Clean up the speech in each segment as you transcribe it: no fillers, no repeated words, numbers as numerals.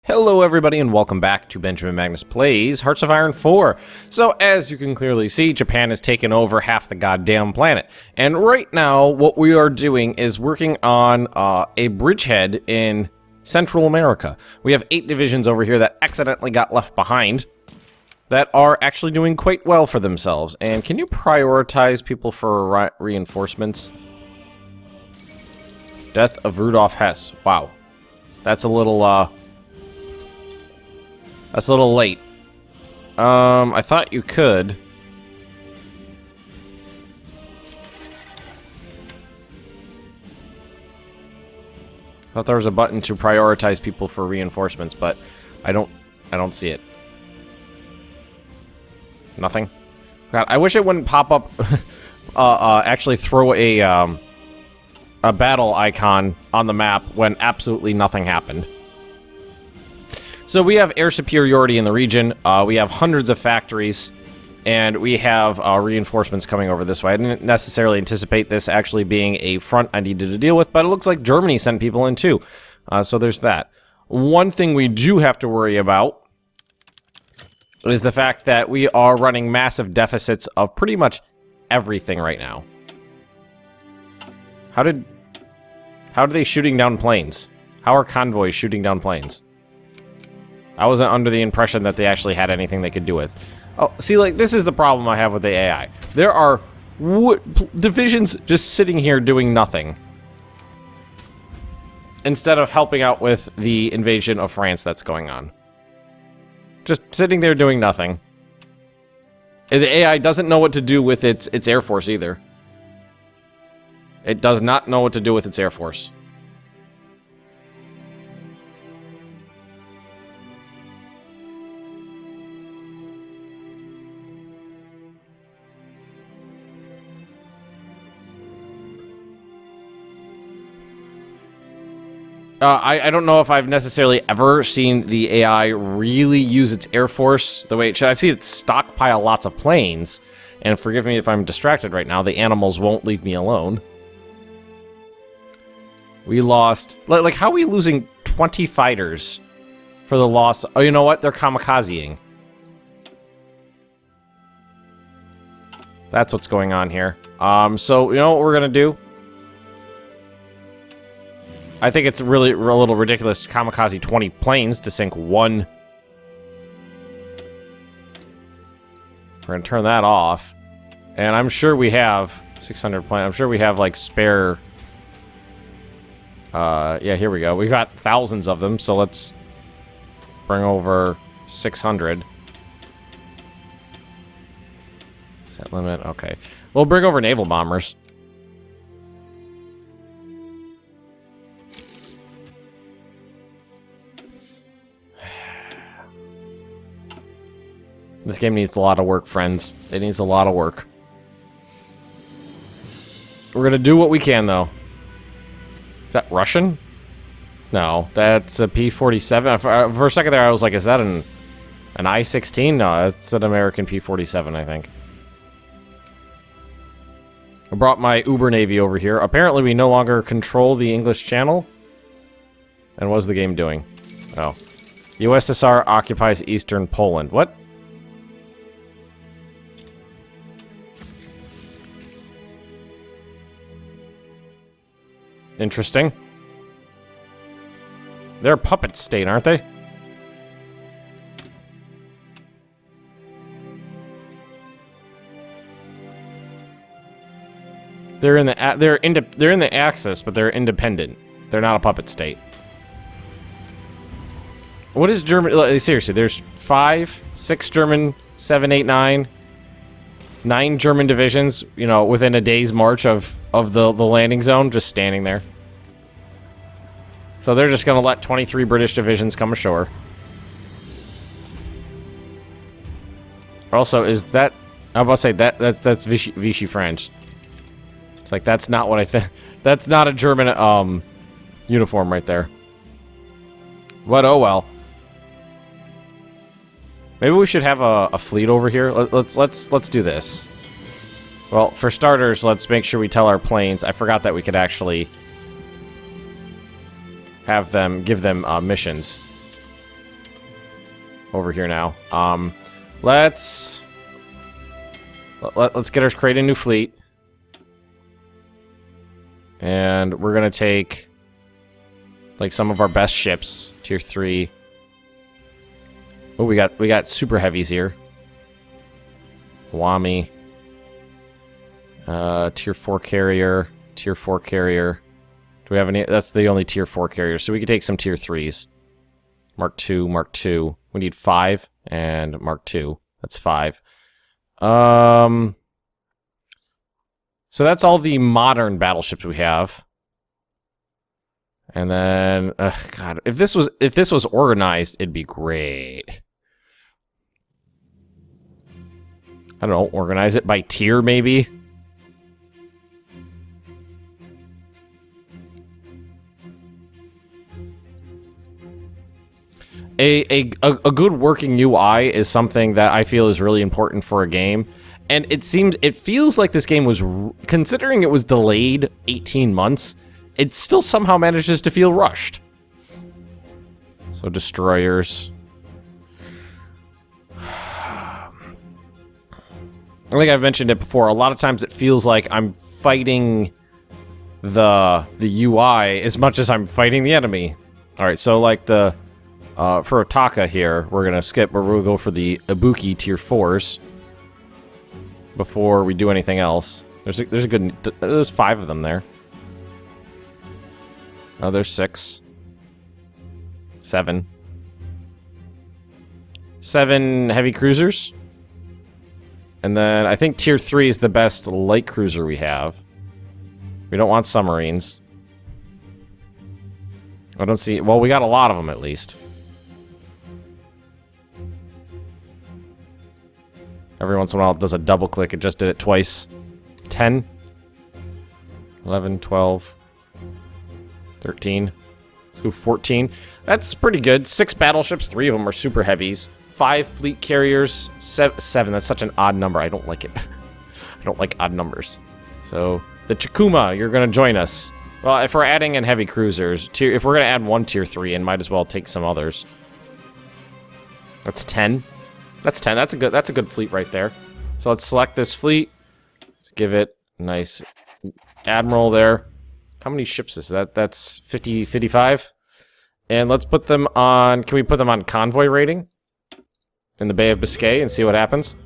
Hello everybody and welcome back to Benjamin Magnus Plays Hearts of Iron 4. So as you can clearly see, Japan has taken over half the goddamn planet. And right now what we are doing is working on a bridgehead in Central America. We have 8 divisions over here that accidentally got left behind that are actually doing quite well for themselves. And can you prioritize people for reinforcements? Death of Rudolf Hess. Wow. That's a little late. I thought you could. I thought there was a button to prioritize people for reinforcements, but I don't see it. Nothing. God, I wish it wouldn't pop up. Actually, throw a battle icon on the map when absolutely nothing happened. So we have air superiority in the region, we have hundreds of factories, and we have reinforcements coming over this way. I didn't necessarily anticipate this actually being a front I needed to deal with, but it looks like Germany sent people in too. So there's that. One thing we do have to worry about is the fact that we are running massive deficits of pretty much everything right now. How are they shooting down planes? How are convoys shooting down planes? I wasn't under the impression that they actually had anything they could do with. Oh, see, like, this is the problem I have with the AI. There are divisions just sitting here doing nothing, instead of helping out with the invasion of France that's going on. Just sitting there doing nothing. And the AI doesn't know what to do with its Air Force either. It does not know what to do with its Air Force. I don't know if I've necessarily ever seen the AI really use its Air Force the way it should. I've seen it stockpile lots of planes, and forgive me if I'm distracted right now, the animals won't leave me alone. We lost... Like, how are we losing 20 fighters for the loss? Oh, you know what? They're kamikazeing. That's what's going on here. So, you know what we're gonna do? I think it's really a little ridiculous to kamikaze 20 planes to sink one. We're going to turn that off. And I'm sure we have 600 planes. I'm sure we have, like, spare... yeah, here we go. We've got thousands of them, so let's bring over 600. Set limit, okay. We'll bring over naval bombers. This game needs a lot of work, friends. It needs a lot of work. We're gonna do what we can, though. Is that Russian? No, that's a P-47. For a second there, I was like, is that an I-16? No, that's an American P-47, I think. I brought my Uber Navy over here. Apparently, we no longer control the English Channel. And what's the game doing? Oh. USSR occupies eastern Poland. What? Interesting. They're a puppet state, aren't they? They're in the Axis, but they're independent. They're not a puppet state. What is German? Seriously, there's 5, 6 German, 7, 8, 9, 9 German divisions, you know, within a day's march of the landing zone, just standing there. So they're just going to let 23 British divisions come ashore. Also, is that... I was about to say, that's Vichy French. It's like, that's not what I think. That's not a German uniform right there. But oh well. Maybe we should have a fleet over here. Let's do this. Well, for starters, let's make sure we tell our planes. I forgot that we could actually have them, give them missions. over here now. Let's create a new fleet. And we're gonna take like some of our best ships, tier 3. Oh, we got super heavies here. Wami. Tier 4 carrier, tier 4 carrier. Do we have any? That's the only tier 4 carrier, so we could take some tier 3s. Mark 2, Mark 2. We need 5 and Mark 2. That's 5. So that's all the modern battleships we have. And then, God, if this was organized, it'd be great. I don't know, organize it by tier, maybe? A good working UI is something that I feel is really important for a game. And it feels like this game was, considering it was delayed 18 months, it still somehow manages to feel rushed. So destroyers. I think I've mentioned it before. A lot of times it feels like I'm fighting the UI as much as I'm fighting the enemy. All right, so like the for Otaka here, we're gonna skip, but we'll go for the Ibuki tier 4s before we do anything else. There's 5 of them there. Oh, there's 6. 7. 7 heavy cruisers. And then I think tier 3 is the best light cruiser we have. We don't want submarines. I don't see... Well, we got a lot of them at least. Every once in a while it does a double click. It just did it twice. 10. 11, 12. 13. Let's go 14. That's pretty good. 6 battleships. 3 of them are super heavies. 5 fleet carriers. 7. That's such an odd number. I don't like it. I don't like odd numbers. So, the Chikuma, you're going to join us. Well, if we're adding in heavy cruisers, if we're going to add 1 tier 3, and might as well take some others. That's 10. That's 10. That's a good fleet right there. So let's select this fleet. Let's give it a nice admiral there. How many ships is that? That's 50, 55. And let's put them on... Can we put them on convoy rating? In the Bay of Biscay and see what happens?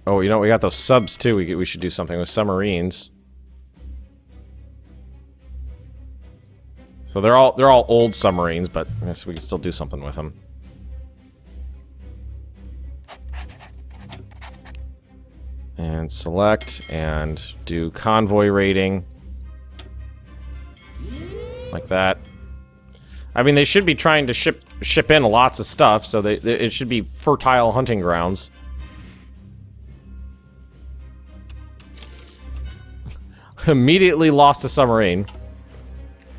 Oh, you know, we got those subs too. We should do something with submarines. So they're all old submarines, but I guess we can still do something with them. And select and do convoy rating. Like that. I mean, they should be trying to ship in lots of stuff, so it should be fertile hunting grounds. Immediately lost a submarine.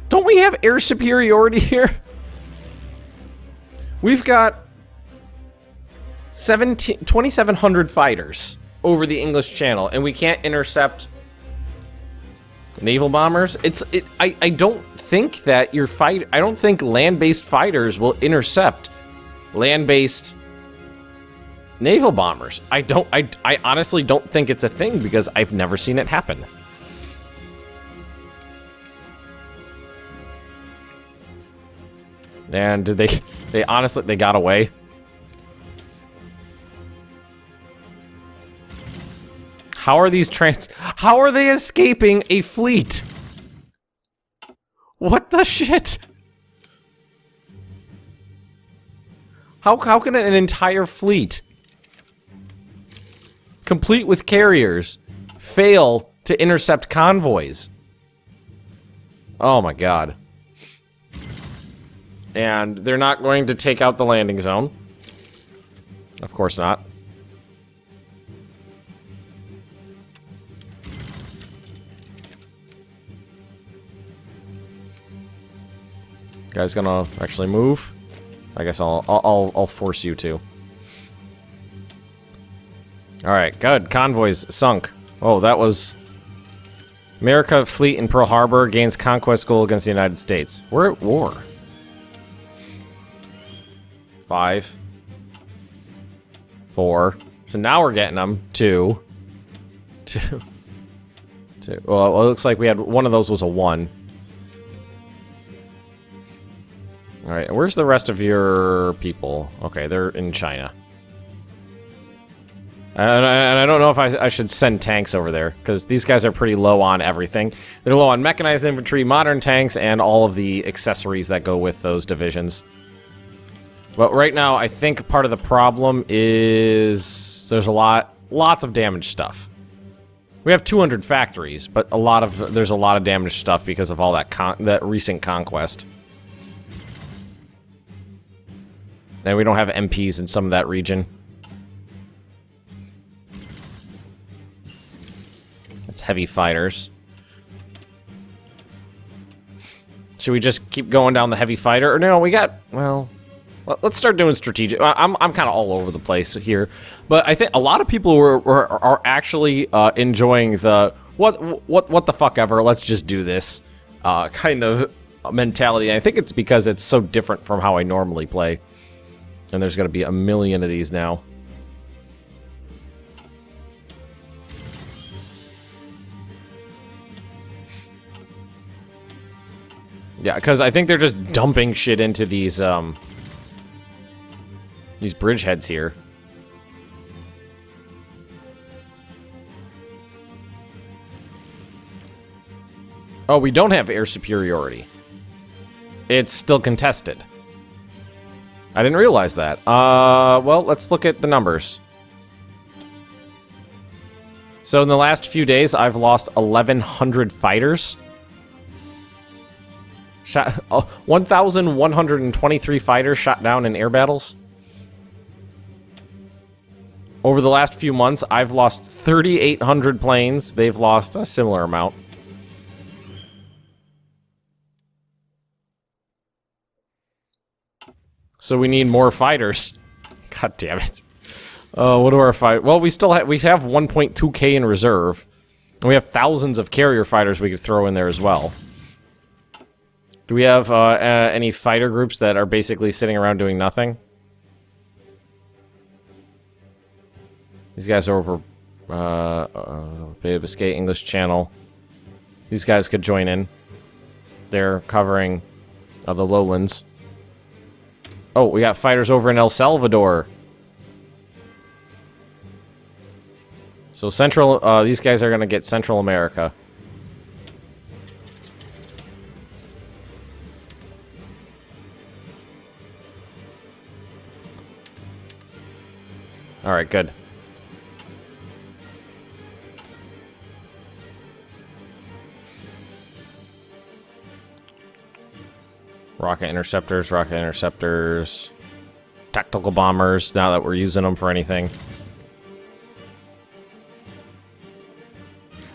Don't we have air superiority here? We've got 2,700 fighters over the English Channel, and we can't intercept naval bombers. I don't think that I don't think land-based fighters will intercept land-based naval bombers. I honestly don't think it's a thing because I've never seen it happen. And did they honestly, they got away? How are they escaping a fleet? What the shit? How can an entire fleet, complete with carriers, fail to intercept convoys? Oh my god. And they're not going to take out the landing zone. Of course not. Guys gonna actually move? I guess I'll force you to. All right, good. Convoys sunk. Oh, that was America fleet in Pearl Harbor gains conquest goal against the United States. We're at war. 5. 4. So now we're getting them. 2. 2. 2. Well, it looks like we had one of those was a 1. All right, where's the rest of your people? Okay, they're in China. And I don't know if I should send tanks over there, because these guys are pretty low on everything. They're low on mechanized infantry, modern tanks, and all of the accessories that go with those divisions. But right now, I think part of the problem is there's lots of damaged stuff. We have 200 factories, but there's a lot of damaged stuff because of all that recent conquest. And we don't have MPs in some of that region. It's heavy fighters. Should we just keep going down the heavy fighter? Or no, we got, well, let's start doing strategic. I'm kind of all over the place here. But I think a lot of people are actually enjoying the, what the fuck ever, let's just do this kind of mentality. And I think it's because it's so different from how I normally play. And there's going to be a million of these now. Yeah, because I think they're just dumping shit into these bridgeheads here. Oh, we don't have air superiority. It's still contested. I didn't realize that. Well, let's look at the numbers. So in the last few days, I've lost 1,100 fighters. 1,123 fighters shot down in air battles. Over the last few months, I've lost 3,800 planes. They've lost a similar amount. So we need more fighters. God damn it. What do our fight? Well, we have 1.2k in reserve. And we have thousands of carrier fighters we could throw in there as well. Do we have any fighter groups that are basically sitting around doing nothing? These guys are over Bay of Biscay, English Channel. These guys could join in. They're covering the lowlands. Oh, we got fighters over in El Salvador. So these guys are gonna get Central America. All right, good. Rocket interceptors, tactical bombers, now that we're using them for anything.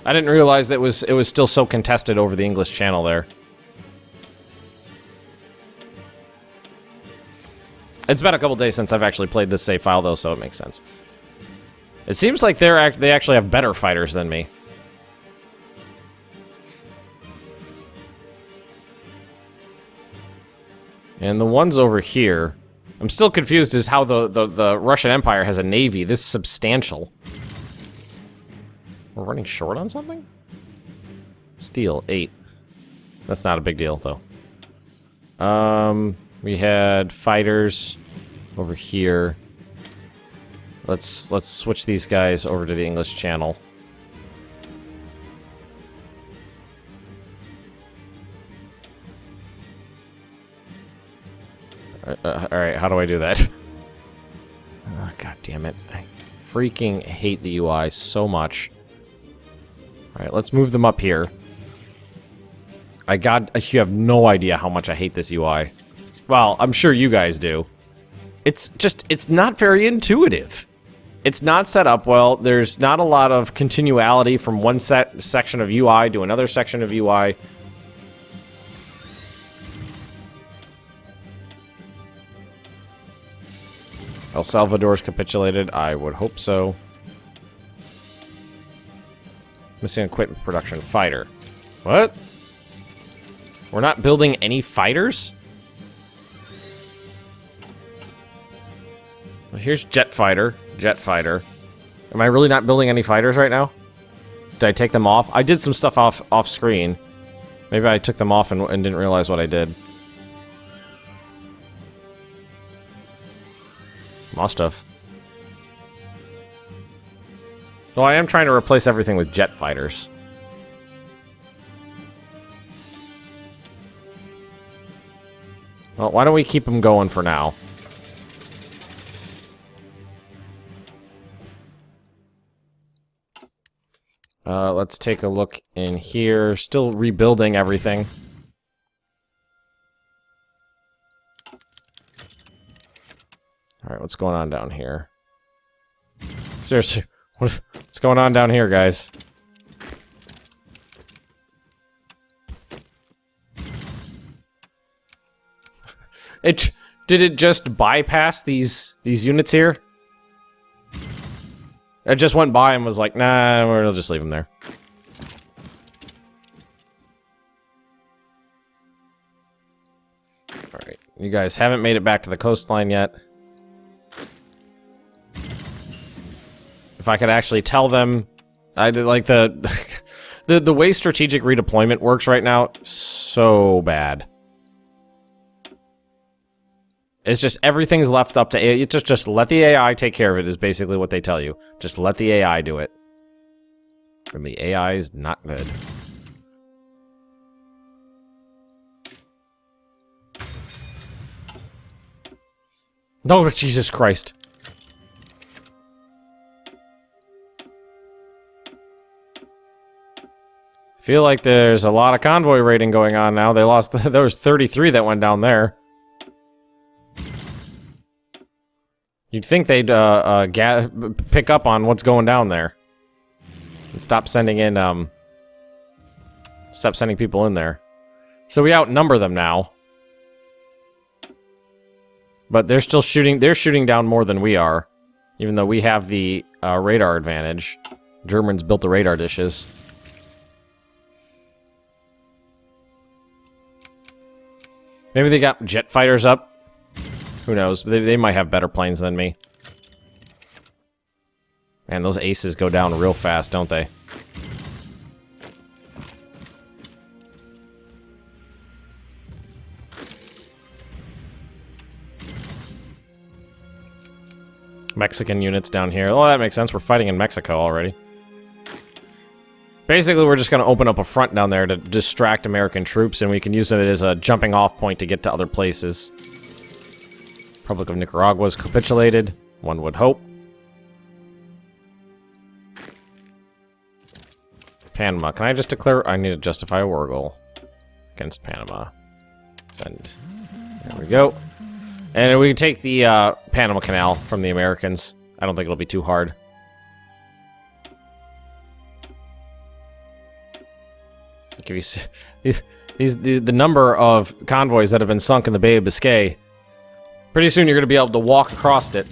I didn't realize that it was still so contested over the English Channel there. It's been a couple days since I've actually played this save file, though, so it makes sense. It seems like they actually have better fighters than me. And the ones over here, I'm still confused as how the Russian Empire has a navy this substantial. We're running short on something? Steel, 8. That's not a big deal, though. We had fighters over here. Let's switch these guys over to the English Channel. Alright, how do I do that? Oh, God damn it. I freaking hate the UI so much. Alright, let's move them up here. You have no idea how much I hate this UI. Well, I'm sure you guys do. It's not very intuitive. It's not set up well. There's not a lot of continuality from one section of UI to another section of UI. El Salvador's capitulated. I would hope so. Missing equipment production. Fighter. What? We're not building any fighters? Well, here's jet fighter. Jet fighter. Am I really not building any fighters right now? Did I take them off? I did some stuff off screen. Maybe I took them off and didn't realize what I did. Must have. Well, I am trying to replace everything with jet fighters. Well, why don't we keep them going for now? Let's take a look in here. Still rebuilding everything. Alright, what's going on down here? Seriously, what's going on down here, guys? Did it just bypass these units here? It just went by and was like, nah, we'll just leave them there. Alright, you guys haven't made it back to the coastline yet. If I could actually tell them, I did like the way strategic redeployment works right now, so bad. It's just everything's left up to AI. Just let the AI take care of it is basically what they tell you. Just let the AI do it. And the AI is not good. No, Jesus Christ. Feel like there's a lot of convoy raiding going on now. They lost, there was 33 that went down there. You'd think they'd pick up on what's going down there. And stop sending people in there. So we outnumber them now. But they're still shooting, they're shooting down more than we are. Even though we have the radar advantage. Germans built the radar dishes. Maybe they got jet fighters up. Who knows? They might have better planes than me. Man, those aces go down real fast, don't they? Mexican units down here. Oh, that makes sense. We're fighting in Mexico already. Basically, we're just going to open up a front down there to distract American troops, and we can use it as a jumping-off point to get to other places. Republic of Nicaragua's capitulated, one would hope. Panama. Can I just declare... I need to justify a war goal against Panama. Send. There we go. And we can take the Panama Canal from the Americans. I don't think it'll be too hard. If you the number of convoys that have been sunk in the Bay of Biscay, pretty soon you're going to be able to walk across it.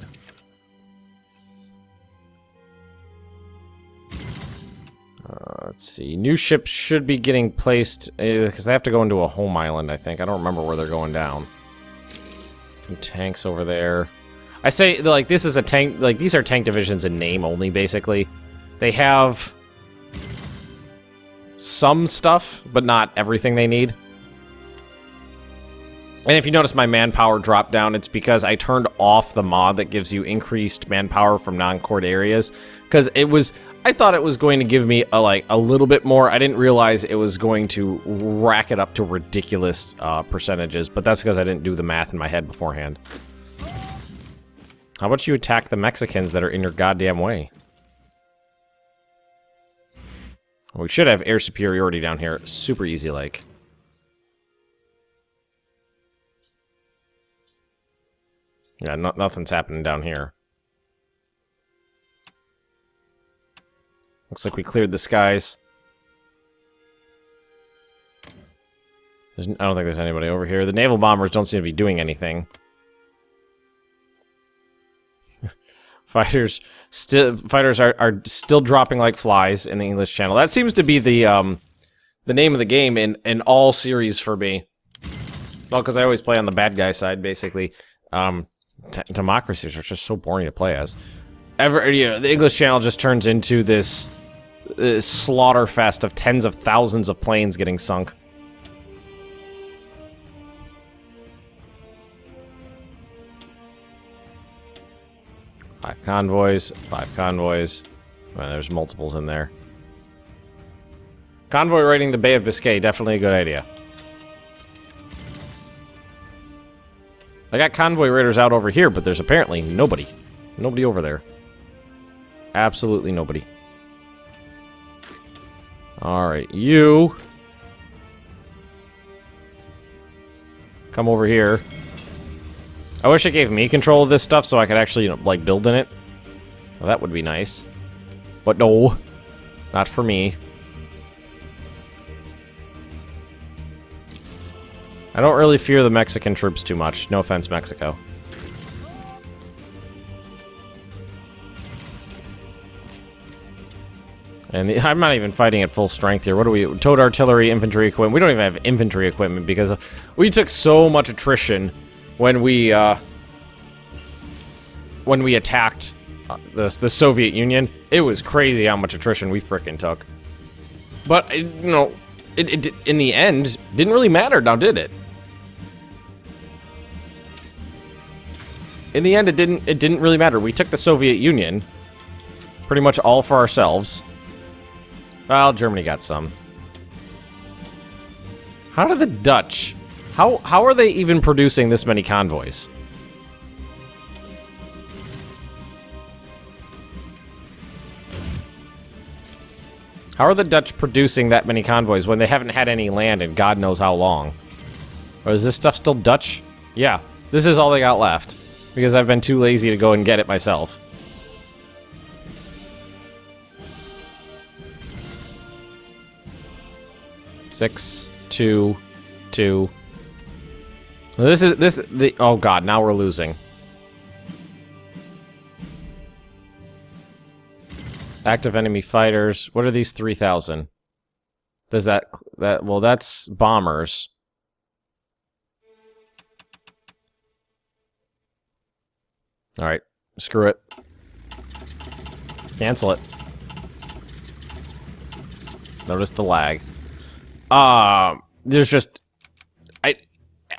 Let's see. New ships should be getting placed because they have to go into a home island, I think. I don't remember where they're going down. Some tanks over there. I say, like, this is a tank... Like, these are tank divisions in name only, basically. They have some stuff, but not everything they need. And if you notice my manpower drop down, it's because I turned off the mod that gives you increased manpower from non-cored areas. Because it was... I thought it was going to give me, a little bit more. I didn't realize it was going to rack it up to ridiculous percentages. But that's because I didn't do the math in my head beforehand. How about you attack the Mexicans that are in your goddamn way? Well, we should have air superiority down here. Super easy, like. Yeah, nothing's happening down here. Looks like we cleared the skies. I don't think there's anybody over here. The naval bombers don't seem to be doing anything. Fighters are still dropping like flies in the English channel. That seems to be the name of the game in all series for me. Well, because I always play on the bad guy side, basically. Democracies are just so boring to play as. The English channel just turns into this slaughter fest of tens of thousands of planes getting sunk. Five convoys. Well, there's multiples in there. Convoy raiding the Bay of Biscay, definitely a good idea. I got convoy raiders out over here, but there's apparently nobody. Nobody over there. Absolutely nobody. Alright, you... come over here. I wish it gave me control of this stuff so I could actually, you know, like, build in it. Well, that would be nice. But no. Not for me. I don't really fear the Mexican troops too much. No offense, Mexico. And I'm not even fighting at full strength here. What do we... towed artillery, infantry equipment. We don't even have infantry equipment because we took so much attrition when we attacked the Soviet Union. It was crazy how much attrition we frickin' took. But, you know, it in the end, didn't really matter now, did it? In the end, it didn't really matter. We took the Soviet Union pretty much all for ourselves. Well, Germany got some. How did the Dutch... How are they even producing this many convoys? How are the Dutch producing that many convoys when they haven't had any land in God knows how long? Or is this stuff still Dutch? Yeah, this is all they got left. Because I've been too lazy to go and get it myself. Six, two. Oh god, now we're losing. Active enemy fighters. What are these 3,000? Does that, well, that's bombers. Alright, screw it. Cancel it. Notice the lag. There's just...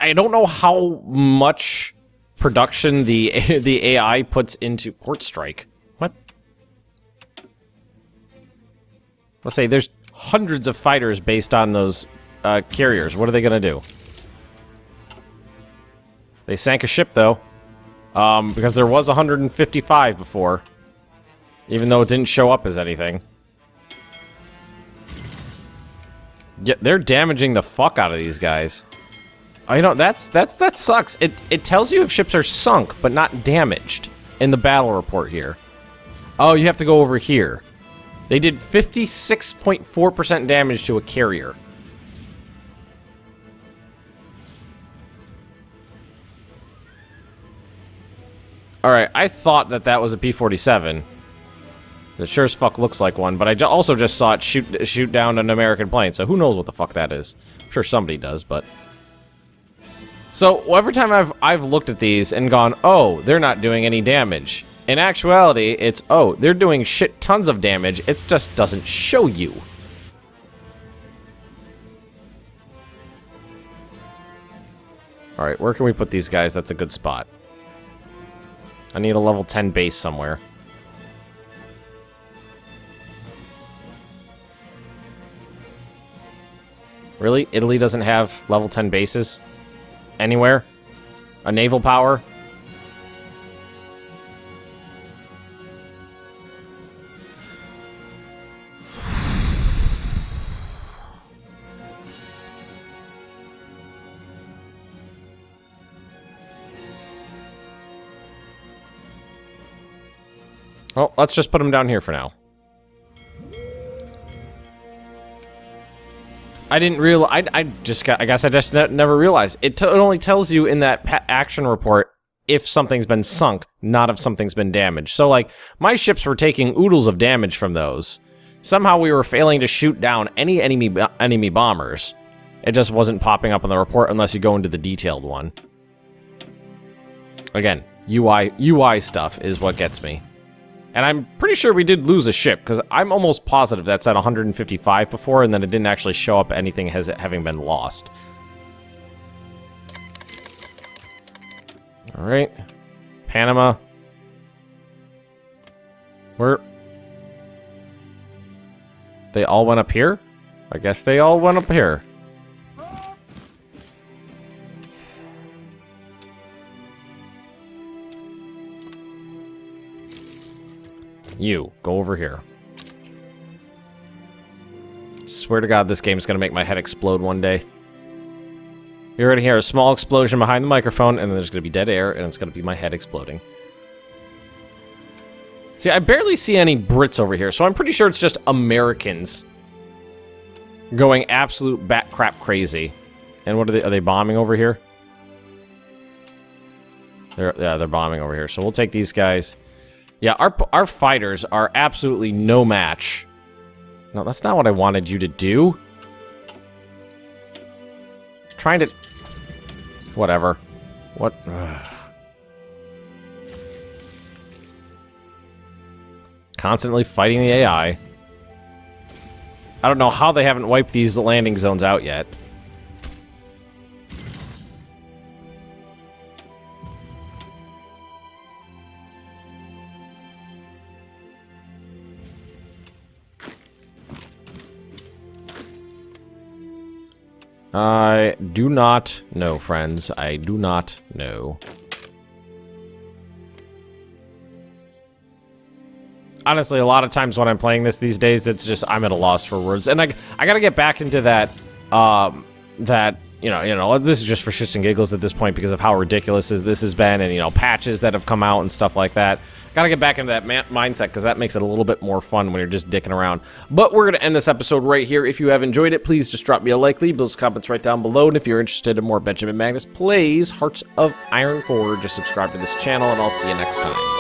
I don't know how much production the AI puts into port strike. What? Let's say there's hundreds of fighters based on those carriers. What are they gonna do? They sank a ship though, because there was 155 before, even though it didn't show up as anything. Yeah, they're damaging the fuck out of these guys. You know, that sucks. It tells you if ships are sunk, but not damaged in the battle report here. Oh, you have to go over here. They did 56.4% damage to a carrier. Alright, I thought that was a P-47. It sure as fuck looks like one, but I also just saw it shoot down an American plane, so who knows what the fuck that is. I'm sure somebody does, but... So, every time I've looked at these and gone, oh, they're not doing any damage. In actuality, it's, oh, they're doing shit tons of damage, it just doesn't show you. Alright, where can we put these guys? That's a good spot. I need a level 10 base somewhere. Really? Italy doesn't have level 10 bases? Anywhere? A naval power? Well, let's just put them down here for now. I didn't realize. I guess I just never realized. It only tells you in that action report if something's been sunk, not if something's been damaged. So, like, my ships were taking oodles of damage from those. Somehow we were failing to shoot down any enemy bombers. It just wasn't popping up on the report unless you go into the detailed one. Again, UI stuff is what gets me. And I'm pretty sure we did lose a ship, because I'm almost positive that's at 155 before, and then it didn't actually show up anything having been lost. Alright. Panama. Where? They all went up here? I guess they all went up here. You, go over here. Swear to God, this game is going to make my head explode one day. You're going to hear a small explosion behind the microphone, and then there's going to be dead air, and it's going to be my head exploding. See, I barely see any Brits over here, so I'm pretty sure it's just Americans going absolute bat crap crazy. And what are they bombing over here? They're bombing over here, so we'll take these guys. Yeah, our fighters are absolutely no match. No, that's not what I wanted you to do. Trying to... Whatever. What? Ugh. Constantly fighting the AI. I don't know how they haven't wiped these landing zones out yet. I do not know, friends. I do not know. Honestly, a lot of times when I'm playing this these days, it's just I'm at a loss for words, and I gotta get back into that. You know, this is just for shits and giggles at this point because of how ridiculous this has been, and you know, patches that have come out and stuff like that. Gotta get back into that mindset because that makes it a little bit more fun when you're just dicking around. But we're gonna end this episode right here. If you have enjoyed it, please just drop me a like, leave those comments right down below, and if you're interested in more Benjamin Magnus plays Hearts of Iron 4, just subscribe to this channel, and I'll see you next time.